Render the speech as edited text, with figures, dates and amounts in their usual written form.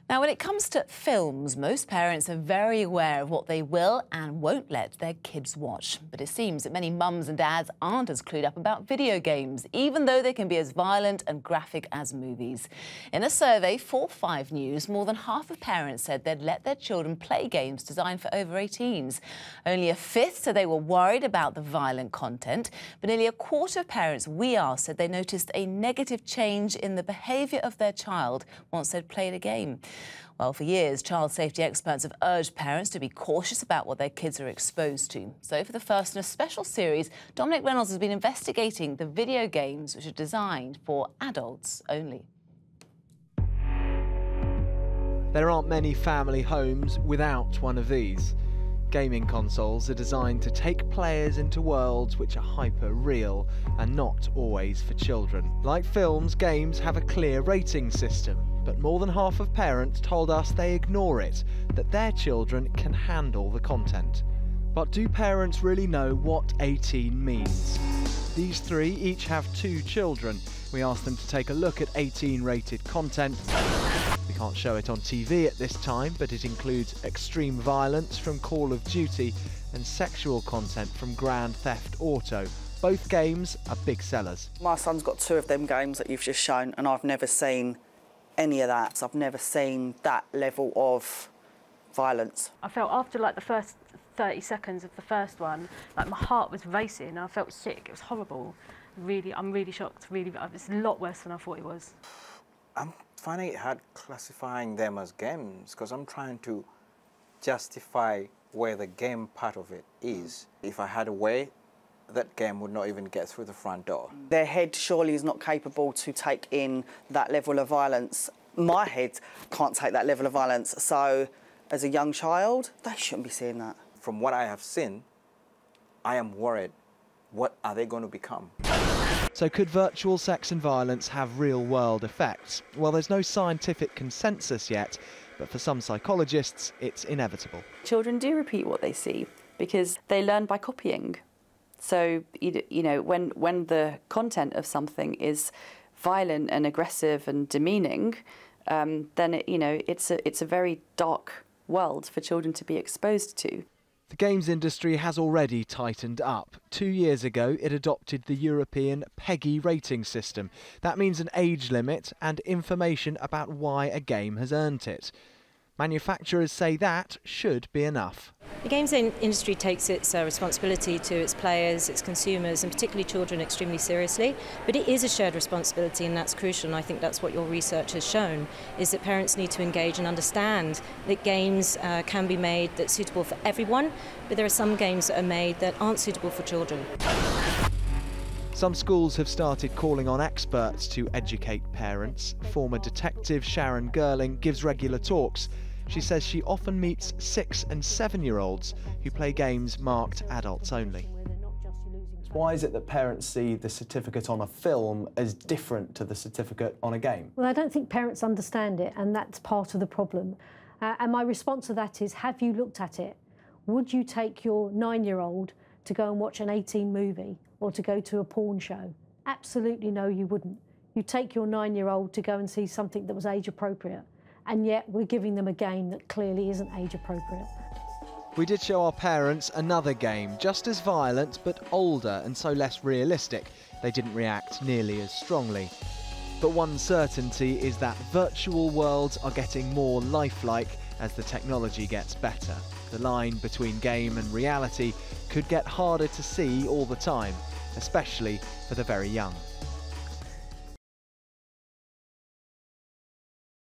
Now, when it comes to films, most parents are very aware of what they will and won't let their kids watch. But it seems that many mums and dads aren't as clued up about video games, even though they can be as violent and graphic as movies. In a survey for 5 News, more than half of parents said they'd let their children play games designed for over 18s. Only a fifth said they were worried about the violent content, but nearly a quarter of parents we asked said they noticed a negative change in the behaviour of their child once they'd played a game. Well, for years, child safety experts have urged parents to be cautious about what their kids are exposed to. So for the first in a special series, Dominic Reynolds has been investigating the video games which are designed for adults only. There aren't many family homes without one of these. Gaming consoles are designed to take players into worlds which are hyper-real and not always for children. Like films, games have a clear rating system, but more than half of parents told us they ignore it, that their children can handle the content. But do parents really know what 18 means? These 3 each have 2 children. We asked them to take a look at 18-rated content. We can't show it on TV at this time, but it includes extreme violence from Call of Duty and sexual content from Grand Theft Auto. Both games are big sellers. My son's got 2 of them games that you've just shown, and I've never seen any of that. I've never seen that level of violence. I felt after like the first 30 seconds of the first one, like my heart was racing. I felt sick. It was horrible. I'm really shocked. It's a lot worse than I thought it was. I'm finding it hard classifying them as games because I'm trying to justify where the game part of it is. If I had a way, that game would not even get through the front door. Their head surely is not capable to take in that level of violence. My head can't take that level of violence, so as a young child, they shouldn't be seeing that. From what I have seen, I am worried. What are they going to become? So could virtual sex and violence have real-world effects? Well, there's no scientific consensus yet, but for some psychologists, it's inevitable. Children do repeat what they see because they learn by copying. So, you know, when the content of something is violent and aggressive and demeaning, then, it's a very dark world for children to be exposed to. The games industry has already tightened up. 2 years ago, it adopted the European PEGI rating system. That means an age limit and information about why a game has earned it. Manufacturers say that should be enough. The games industry takes its responsibility to its players, its consumers, and particularly children extremely seriously. But it is a shared responsibility, and that's crucial, and I think that's what your research has shown, is that parents need to engage and understand that games can be made that's suitable for everyone, but there are some games that are made that aren't suitable for children. Some schools have started calling on experts to educate parents. Former detective Sharon Gerling gives regular talks. She says she often meets 6- and 7-year-olds who play games marked adults only. Why is it that parents see the certificate on a film as different to the certificate on a game? Well, I don't think parents understand it, and that's part of the problem. And my response to that is, have you looked at it? Would you take your 9-year-old to go and watch an 18 movie or to go to a porn show? Absolutely no, you wouldn't. You take your 9-year-old to go and see something that was age appropriate, and yet we're giving them a game that clearly isn't age appropriate. We did show our parents another game, just as violent but older and so less realistic. They didn't react nearly as strongly. But one certainty is that virtual worlds are getting more lifelike as the technology gets better. The line between game and reality could get harder to see all the time, especially for the very young.